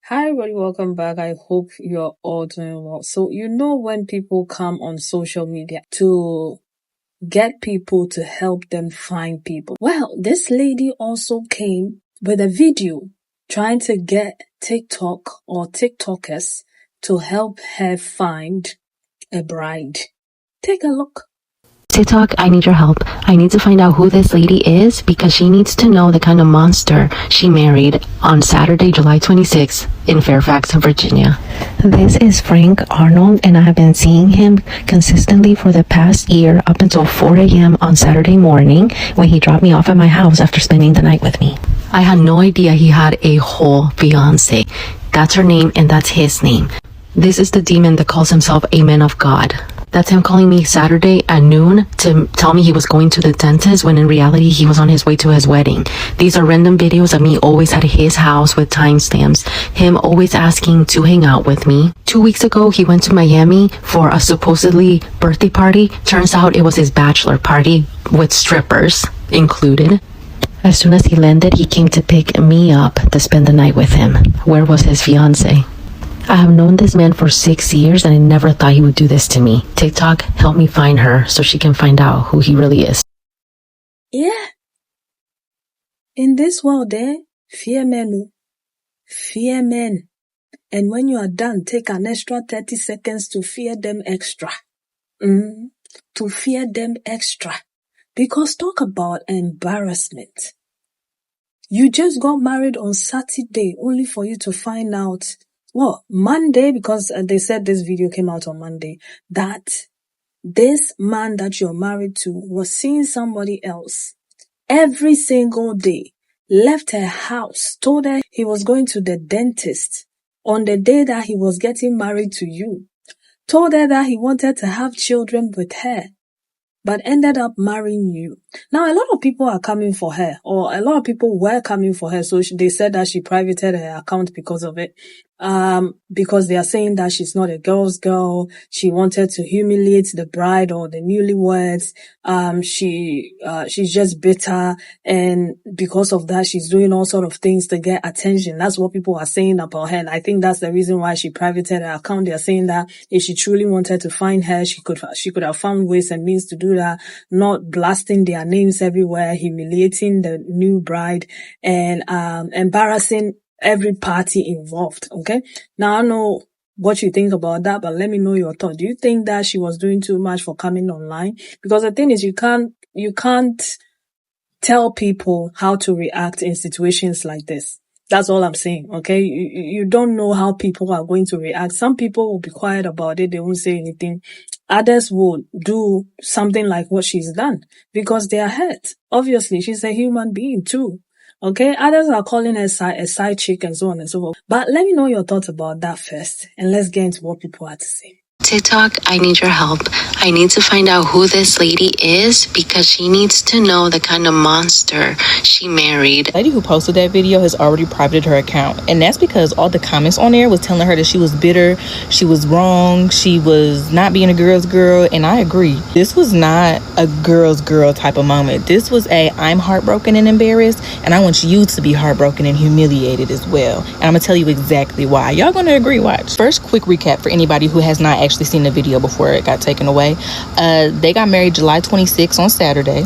Hi, everybody, welcome back. I hope you're all doing well. So, when people come on social media to get people to help them find people. Well, this lady also came with a video trying to get TikTok or TikTokers to help her find a bride. Take a look. TikTok, I need your help. I need to find out who this lady is because she needs to know the kind of monster she married on Saturday, July 26th in Fairfax, Virginia. This is Frank Arnold, and I have been seeing him consistently for the past year up until 4 a.m. on Saturday morning when he dropped me off at my house after spending the night with me. I had no idea he had a whole fiance. That's her name and that's his name. This is the demon that calls himself a man of God. That's him calling me Saturday at noon to tell me he was going to the dentist when in reality he was on his way to his wedding. These are random videos of me always at his house with timestamps. Him always asking to hang out with me. 2 weeks ago, he went to Miami for a supposedly birthday party. Turns out it was his bachelor party with strippers included. As soon as he landed, he came to pick me up to spend the night with him. Where was his fiance? I have known this man for 6 years and I never thought he would do this to me. TikTok, help me find her so she can find out who he really is. Yeah. In this world, fear men. Fear men. And when you are done, take an extra 30 seconds to fear them extra. To fear them extra. Because talk about embarrassment. You just got married on Saturday only for you to find out, Monday, because they said this video came out on Monday, that this man that you're married to was seeing somebody else every single day, left her house, told her he was going to the dentist on the day that he was getting married to you, told her that he wanted to have children with her, but ended up marrying you. Now, a lot of people are coming for her, or a lot of people were coming for her, so they said that she privated her account because of it. Because they are saying that she's not a girl's girl. She wanted to humiliate the bride or the newlyweds. She's just bitter. And because of that, she's doing all sort of things to get attention. That's what people are saying about her. And I think that's the reason why she privated her account. They are saying that if she truly wanted to find her, she could have found ways and means to do that, not blasting their names everywhere, humiliating the new bride and, embarrassing every party involved. Okay. Now I know what you think about that, but let me know your thought. Do you think that she was doing too much for coming online? Because the thing is, you can't tell people how to react in situations like this. That's all I'm saying. Okay. You don't know how people are going to react. Some people will be quiet about it. They won't say anything. Others will do something like what she's done because they are hurt. Obviously, she's a human being too. Okay, others are calling her a side chick and so on and so forth. But let me know your thoughts about that first, and let's get into what people have to say. TikTok, I need your help. I need to find out who this lady is because she needs to know the kind of monster she married. The lady who posted that video has already privated her account, and that's because all the comments on there was telling her that she was bitter, she was wrong, she was not being a girl's girl, and I agree. This was not a girl's girl type of moment. This was I'm heartbroken and embarrassed, and I want you to be heartbroken and humiliated as well. And I'm gonna tell you exactly why. Y'all gonna agree, watch. First, quick recap for anybody who has not actually seen the video before it got taken away. They got married July 26th on Saturday.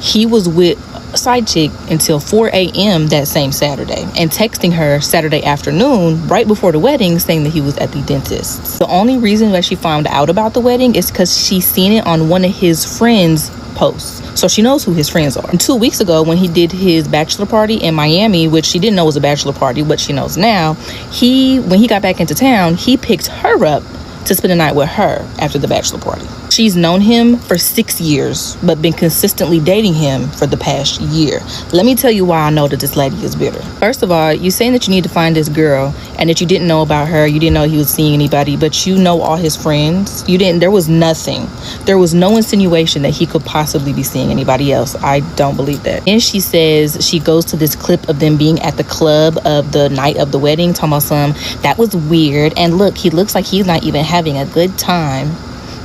He was with a side chick until 4 a.m. that same Saturday and texting her Saturday afternoon right before the wedding saying that he was at the dentist. The only reason that she found out about the wedding is because she seen it on one of his friends' posts. So she knows who his friends are. And 2 weeks ago, when he did his bachelor party in Miami, which she didn't know was a bachelor party, but she knows now, when he got back into town, he picked her up to spend the night with her after the bachelor party. She's known him for 6 years, but been consistently dating him for the past year. Let me tell you why I know that this lady is bitter. First of all, you're saying that you need to find this girl and that you didn't know about her. You didn't know he was seeing anybody, but you know all his friends. There was nothing. There was no insinuation that he could possibly be seeing anybody else. I don't believe that. And she says she goes to this clip of them being at the club of the night of the wedding, talking about that was weird. And look, he looks like he's not even having a good time.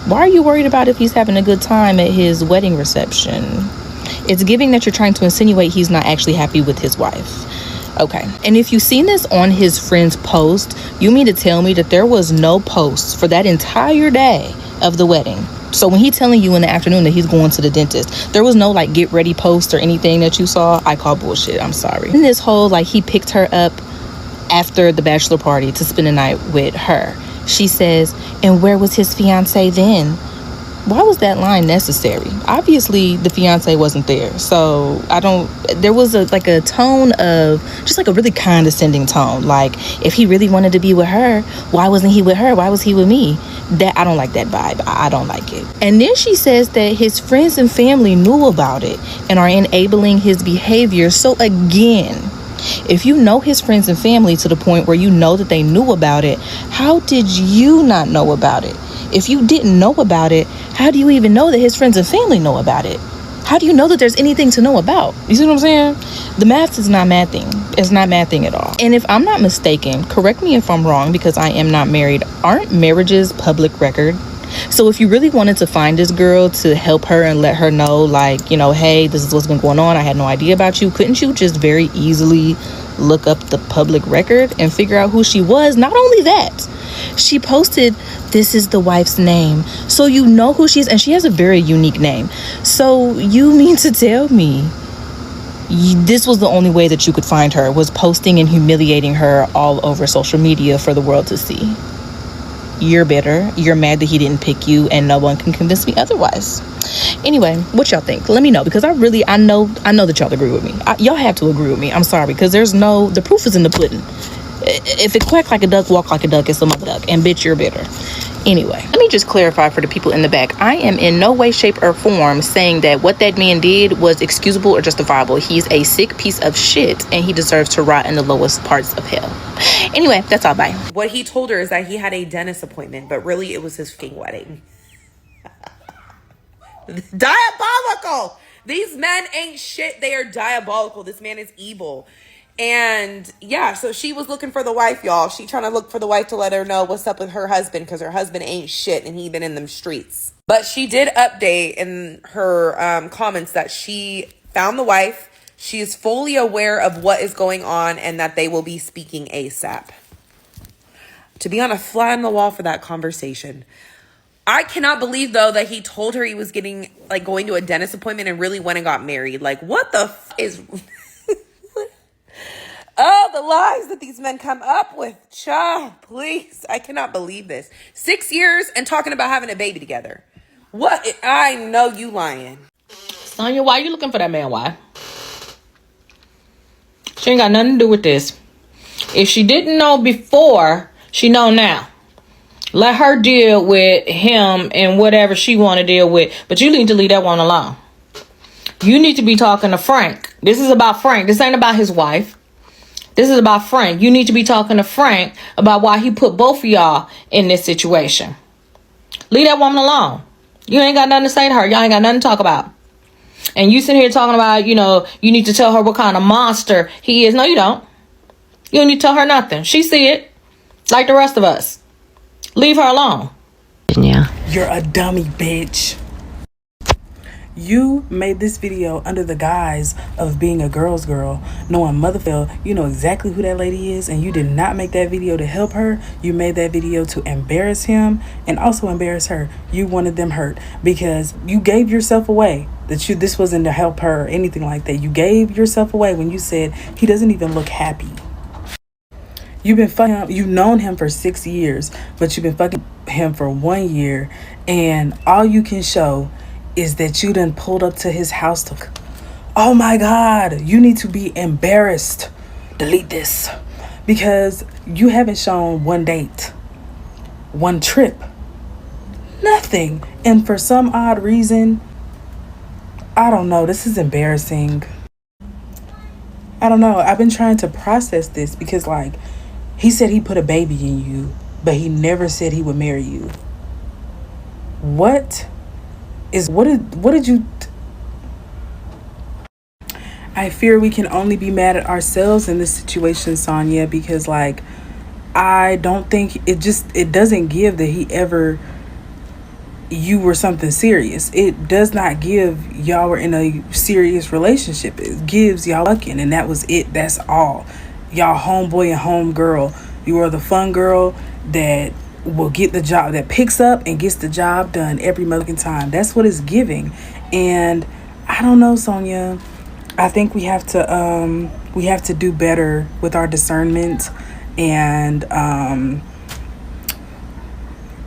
Why are you worried about if he's having a good time at his wedding reception? It's giving that you're trying to insinuate he's not actually happy with his wife. Okay. And if you've seen this on his friend's post, you mean to tell me that there was no post for that entire day of the wedding? So when he's telling you in the afternoon that he's going to the dentist, there was no like get ready post or anything that you saw? I call bullshit. I'm sorry. And this whole like he picked her up after the bachelor party to spend the night with her. She says, and where was his fiance then? Why was that line necessary? Obviously the fiance wasn't there. So there was a tone of just like a really condescending tone. Like if he really wanted to be with her, why wasn't he with her? Why was he with me? That I don't like that vibe. I don't like it. And then she says that his friends and family knew about it and are enabling his behavior. So again, if you know his friends and family to the point where you know that they knew about it, how did you not know about it? If you didn't know about it, how do you even know that his friends and family know about it? How do you know that there's anything to know about? You see what I'm saying? The math is not mathing. It's not mathing at all. And if I'm not mistaken, correct me if I'm wrong because I am not married, aren't marriages public record? So if you really wanted to find this girl to help her and let her know, like, you know, hey, this is what's been going on, I had no idea about you, couldn't you just very easily look up the public record and figure out who she was? Not only that, she posted, this is the wife's name, so you know who she is, and she has a very unique name. So you mean to tell me this was the only way that you could find her, was posting and humiliating her all over social media for the world to see? You're bitter. You're mad that he didn't pick you, and no one can convince me otherwise. Anyway, what y'all think? Let me know, because I know that y'all agree with me. Y'all have to agree with me. I'm sorry, because the proof is in the pudding. If it quack like a duck, walk like a duck, it's some other duck. And bitch, you're bitter. Anyway, let me just clarify for the people in the back. I am in no way, shape, or form saying that what that man did was excusable or justifiable. He's a sick piece of shit, and he deserves to rot in the lowest parts of hell. Anyway, that's all. Bye. What he told her is that he had a dentist appointment, but really it was his fucking wedding. Diabolical! These men ain't shit. They are diabolical. This man is evil. And yeah, so she was looking for the wife, y'all. She trying to look for the wife to let her know what's up with her husband, because her husband ain't shit and he been in them streets. But she did update in her comments that she found the wife. She is fully aware of what is going on and that they will be speaking ASAP. To be on a fly on the wall for that conversation. I cannot believe, though, that he told her he was going to a dentist appointment and really went and got married. Like, what the is... Oh, the lies that these men come up with. Child, please. I cannot believe this. 6 years and talking about having a baby together. What? I know you lying. Sonya, why you looking for that man? Why? She ain't got nothing to do with this. If she didn't know before, she know now. Let her deal with him and whatever she want to deal with. But you need to leave that one alone. You need to be talking to Frank. This is about Frank. This ain't about his wife. This is about Frank. You need to be talking to Frank about why he put both of y'all in this situation. Leave that woman alone. You ain't got nothing to say to her. Y'all ain't got nothing to talk about. And you sitting here talking about, you need to tell her what kind of monster he is. No, you don't. You don't need to tell her nothing. She see it like the rest of us. Leave her alone. Yeah. You're a dummy, bitch. You made this video under the guise of being a girl's girl, knowing Motherfield, you know exactly who that lady is, and you did not make that video to help her. You made that video to embarrass him and also embarrass her. You wanted them hurt because you gave yourself away. This wasn't to help her or anything like that. You gave yourself away when you said he doesn't even look happy. You've been fucking him. You've known him for 6 years, but you've been fucking him for 1 year, and all you can show is that you done pulled up to his house to... Oh my God, you need to be embarrassed. Delete this. Because you haven't shown one date, one trip, nothing. And for some odd reason, I don't know, this is embarrassing. I don't know, I've been trying to process this because he said he put a baby in you, but he never said he would marry you. What did you... I fear we can only be mad at ourselves in this situation, Sonya, because I don't think it doesn't give that he ever you were something serious. It does not give y'all were in a serious relationship. It gives y'all fucking, and that was it. That's all. Y'all homeboy and homegirl. You are the fun girl that will get the job, that picks up and gets the job done every motherfucking time. That's what it's giving. And I don't know, Sonia. I think we have to do better with our discernment, and I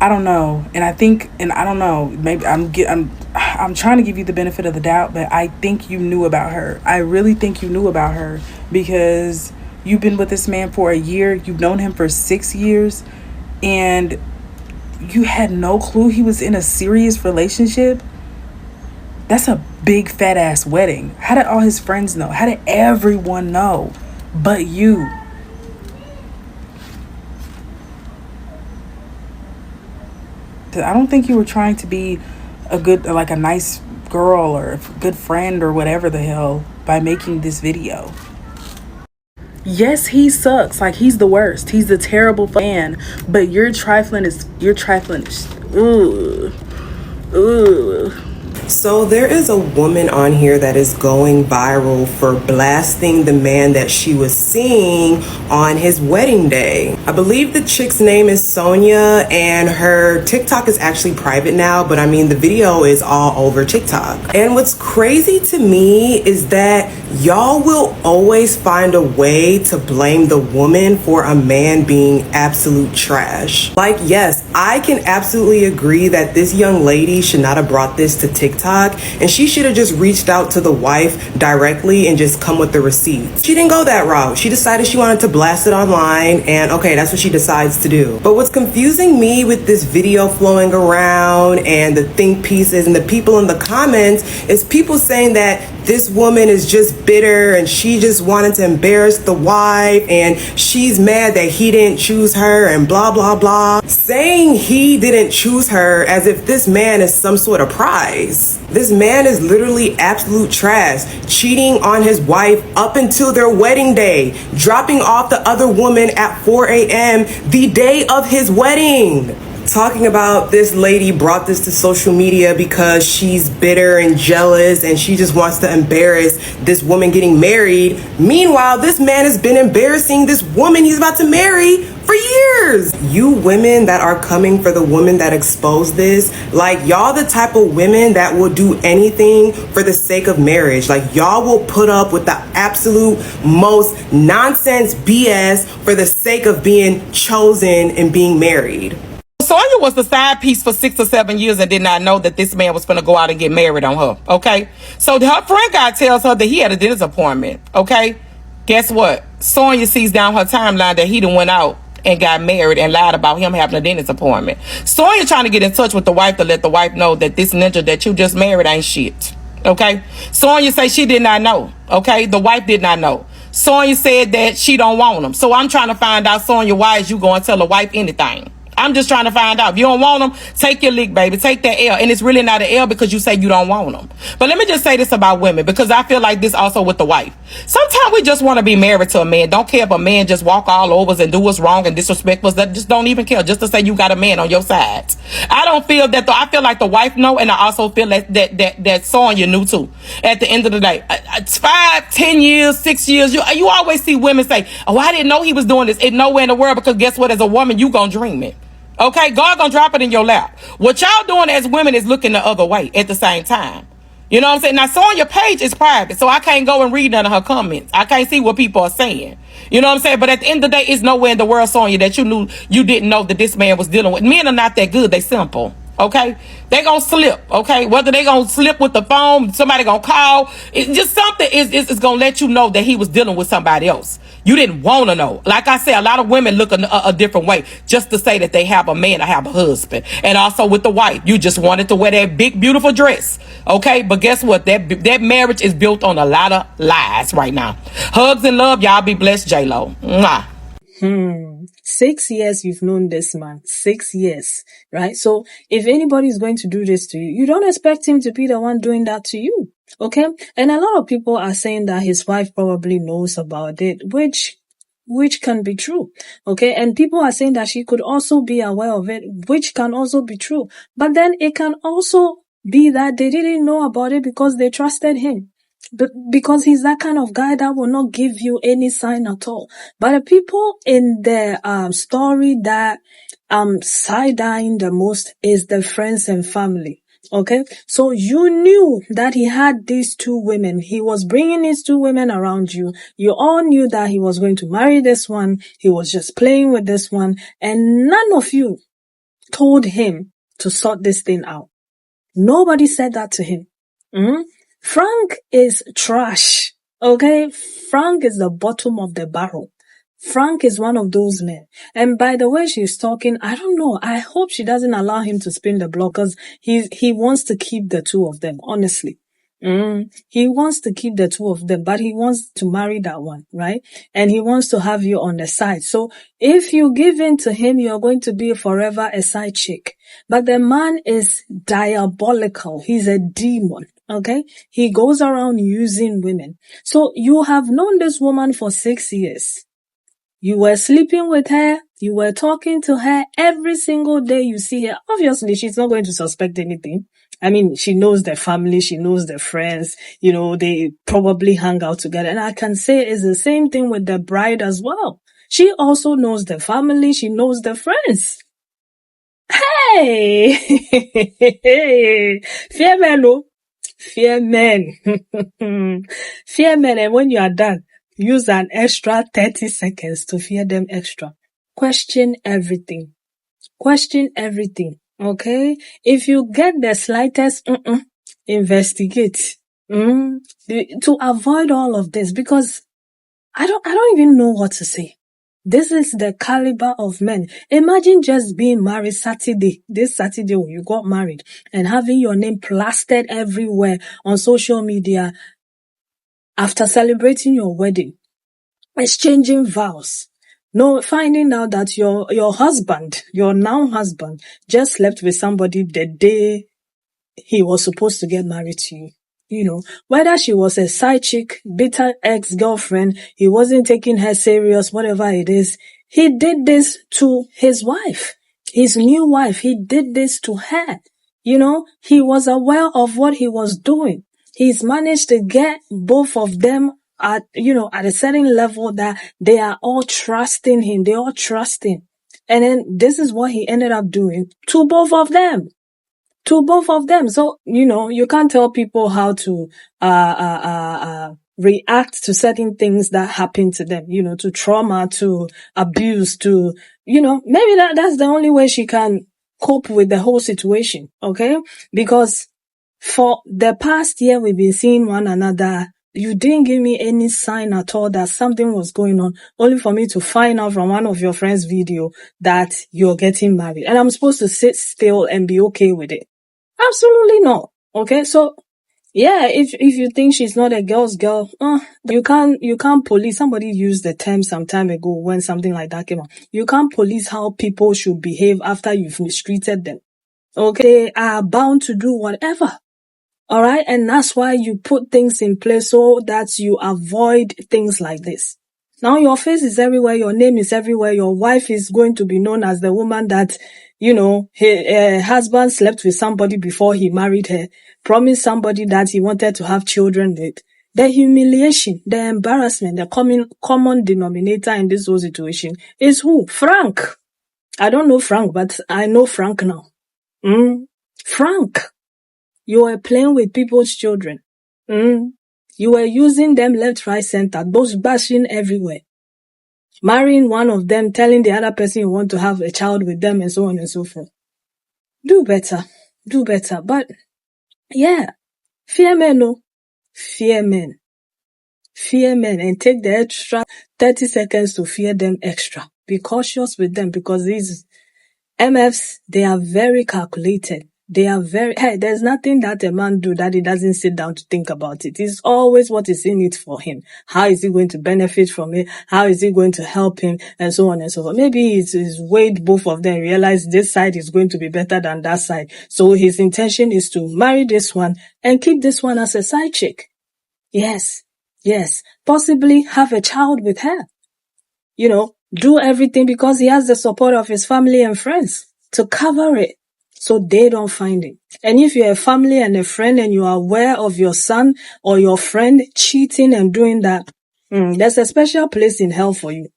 don't know. And I don't know, maybe I'm trying to give you the benefit of the doubt, but I think you knew about her. I really think you knew about her, because you've been with this man for a year. You've known him for 6 years, and you had no clue he was in a serious relationship. That's a big fat ass wedding. How did all his friends know? How did everyone know but you? I don't think you were trying to be a nice girl or a good friend or whatever the hell by making this video. Yes, he sucks. Like, he's the worst. He's the terrible fan. But you're trifling. Ooh. Ooh. So there is a woman on here that is going viral for blasting the man that she was seeing on his wedding day. I believe the chick's name is Sonia, and her TikTok is actually private now, but I mean, the video is all over TikTok. And what's crazy to me is that y'all will always find a way to blame the woman for a man being absolute trash. Like, yes, I can absolutely agree that this young lady should not have brought this to TikTok, and she should have just reached out to the wife directly and just come with the receipts. She didn't go that route. She decided she wanted to blast it online, and okay, that's what she decides to do. But what's confusing me with this video flowing around and the think pieces and the people in the comments is people saying that this woman is just bitter and she just wanted to embarrass the wife and she's mad that he didn't choose her and blah, blah, blah. Saying he didn't choose her as if this man is some sort of prize. This man is literally absolute trash, cheating on his wife up until their wedding day, dropping off the other woman at 4 a.m. the day of his wedding. Talking about this lady brought this to social media because she's bitter and jealous and she just wants to embarrass this woman getting married. Meanwhile, this man has been embarrassing this woman he's about to marry for years. You women that are coming for the woman that exposed this, like, y'all the type of women that will do anything for the sake of marriage. Like, y'all will put up with the absolute most nonsense BS for the sake of being chosen and being married. Sonia was the side piece for 6 or 7 years and did not know that this man was going to go out and get married on her, okay? So her friend guy tells her that he had a dentist appointment, okay? Guess what? Sonia sees down her timeline that he done went out and got married and lied about him having a dentist appointment. Sonia trying to get in touch with the wife to let the wife know that this ninja that you just married ain't shit, okay? Sonia say she did not know, okay? The wife did not know. Sonia said that she don't want him. So I'm trying to find out, Sonia, why is you going to tell the wife anything? I'm just trying to find out. If you don't want them, take your lick, baby. Take that L. And it's really not an L because you say you don't want them. But let me just say this about women, because I feel like this also with the wife. Sometimes we just want to be married to a man. Don't care if a man just walk all over us and do us wrong and disrespect us. That just don't even care. Just to say you got a man on your side. I don't feel that. I feel like the wife know, and I also feel that Sonya knew too. At the end of the day, 5, 10 years, 6 years, you always see women say, "Oh, I didn't know he was doing this." It's nowhere in the world, because guess what? As a woman, you gonna dream it. Okay, God gonna drop it in your lap. What y'all doing as women is looking the other way at the same time. You know what I'm saying? Now, Sonya page is private, so I can't go and read none of her comments. I can't see what people are saying. You know what I'm saying? But at the end of the day, it's nowhere in the world, Sonya, that you didn't know that this man was dealing with. Men are not that good. They simple. Okay, they gonna slip. Okay, whether they gonna slip with the phone, somebody gonna call. It's just something is gonna let you know that he was dealing with somebody else. You didn't want to know. Like I said, a lot of women look a different way just to say that they have a man or have a husband. And also with the wife, you just wanted to wear that big, beautiful dress. Okay, but guess what? That marriage is built on a lot of lies right now. Hugs and love. Y'all be blessed, J-Lo. Mwah. 6 years you've known this man. 6 years, right? So if anybody is going to do this to you, you don't expect him to be the one doing that to you. Okay? And a lot of people are saying that his wife probably knows about it, which which can be true. Okay. And people are saying that she could also be aware of it, which can also be true. But then it can also be that they didn't know about it because they trusted him. Because he's that kind of guy that will not give you any sign at all. But the people in the story that side-eyeing the most is the friends and family. Okay, so you knew that he had these two women. He was bringing these two women around you. You all knew that he was going to marry this one. He was just playing with this one. And none of you told him to sort this thing out. Nobody said that to him. Frank is trash. Okay, Frank is the bottom of the barrel. Frank is one of those men. And by the way she's talking, I don't know. I hope she doesn't allow him to spin the block because he wants to keep the two of them, honestly. He wants to keep the two of them, but he wants to marry that one, right? And he wants to have you on the side. So if you give in to him, you're going to be forever a side chick. But the man is diabolical. He's a demon. Okay. He goes around using women. So you have known this woman for 6 years. You were sleeping with her. You were talking to her every single day you see her. Obviously, she's not going to suspect anything. I mean, she knows their family. She knows their friends. You know, they probably hang out together. And I can say it's the same thing with the bride as well. She also knows the family. She knows the friends. Hey! Fear men, no? Fear men. Fear men. And when you are done, use an extra 30 seconds to fear them extra. Question everything. Question everything. Okay? If you get the slightest, investigate. To avoid all of this, because I don't even know what to say. This is the caliber of men. Imagine just being married this Saturday when you got married and having your name plastered everywhere on social media after celebrating your wedding, exchanging vows. No, finding out that your husband, your now husband, just slept with somebody the day he was supposed to get married to you. You know, whether she was a side chick, bitter ex-girlfriend, he wasn't taking her serious, whatever it is. He did this to his wife, his new wife. He did this to her. You know, he was aware of what he was doing. He's managed to get both of them at a certain level that they are all trusting him. They all trust him. And then this is what he ended up doing to both of them. So, you can't tell people how to, react to certain things that happen to them, to trauma, to abuse, to, maybe that's the only way she can cope with the whole situation. Okay. Because for the past year, we've been seeing one another. You didn't give me any sign at all that something was going on, only for me to find out from one of your friends' video that you're getting married. And I'm supposed to sit still and be okay with it. Absolutely not. Okay, so yeah, if you think she's not a girl's girl, you can't police. Somebody used the term some time ago when something like that came out. You can't police how people should behave after you've mistreated them. Okay, they are bound to do whatever. All right, and that's why you put things in place so that you avoid things like this. Now your face is everywhere, your name is everywhere, your wife is going to be known as the woman that, her husband slept with somebody before he married her, promised somebody that he wanted to have children with. The humiliation, the embarrassment, the common denominator in this whole situation is who? Frank. I don't know Frank, but I know Frank now. Frank. You were playing with people's children. You were using them left, right, center, both bashing everywhere. Marrying one of them, telling the other person you want to have a child with them, and so on and so forth. Do better. But, yeah, fear men, no. Fear men. Fear men, and take the extra 30 seconds to fear them extra. Be cautious with them, because these MFs, they are very calculated. There's nothing that a man do that he doesn't sit down to think about it. It's always what is in it for him. How is he going to benefit from it? How is he going to help him? And so on and so forth. Maybe he's weighed both of them, realize this side is going to be better than that side. So his intention is to marry this one and keep this one as a side chick. Yes. Possibly have a child with her. do everything because he has the support of his family and friends to cover it so they don't find it. And if you're a family and a friend and you are aware of your son or your friend cheating and doing that, there's a special place in hell for you.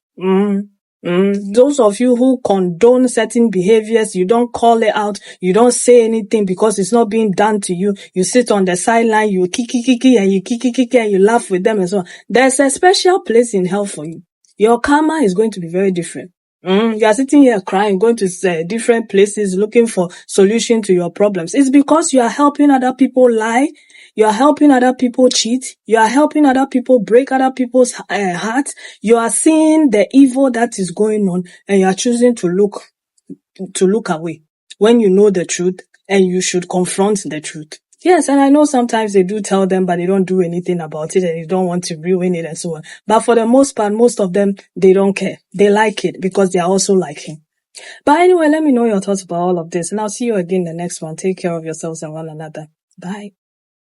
Those of you who condone certain behaviors, you don't call it out, you don't say anything because it's not being done to you. You sit on the sideline, you kiki and you kiki and you laugh with them and so on. There's a special place in hell for you. Your karma is going to be very different. You are sitting here crying, going to different places looking for solution to your problems. It's because you are helping other people lie. You are helping other people cheat. You are helping other people break other people's hearts. You are seeing the evil that is going on and you are choosing to look away when you know the truth and you should confront the truth. Yes, and I know sometimes they do tell them, but they don't do anything about it and they don't want to ruin it and so on. But for the most part, most of them, they don't care. They like it because they are also like him. But anyway, let me know your thoughts about all of this and I'll see you again in the next one. Take care of yourselves and one another. Bye.